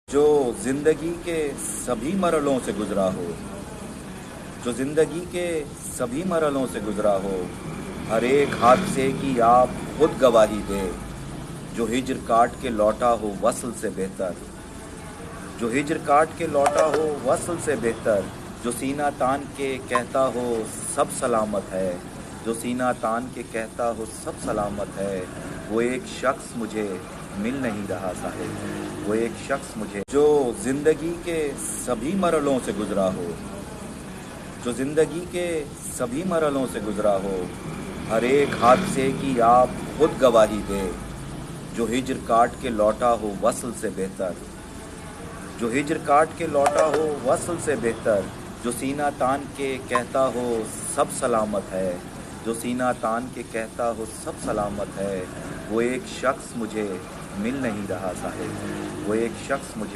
जो जिंदगी के सभी मरहलों से गुजरा हो, जो जिंदगी के सभी मरहलों से गुजरा हो, हर एक हादसे की आप खुद गवाही दे। जो हिज्र काट के लौटा हो वस्ल से बेहतर, जो हिज्र काट के लौटा हो वस्ल से बेहतर, जो सीना तान के कहता हो सब सलामत है, जो सीना तान के कहता हो सब सलामत है। वो एक शख्स मुझे मिल नहीं रहा साहिब, वो एक शख्स मुझे जो जिंदगी के सभी मरहलों से गुजरा हो, जो जिंदगी के सभी मरहलों से गुजरा हो, हर एक हादसे की आप खुद गवाही दे। जो हिज्र काट के लौटा हो वस्ल से बेहतर, जो हिज्र काट के लौटा हो वस्ल से बेहतर, जो सीना तान के कहता हो सब सलामत है, जो सीना तान के कहता हो सब सलामत है। वो एक शख्स मुझे मिल नहीं रहा साहिब, वो एक शख्स मुझे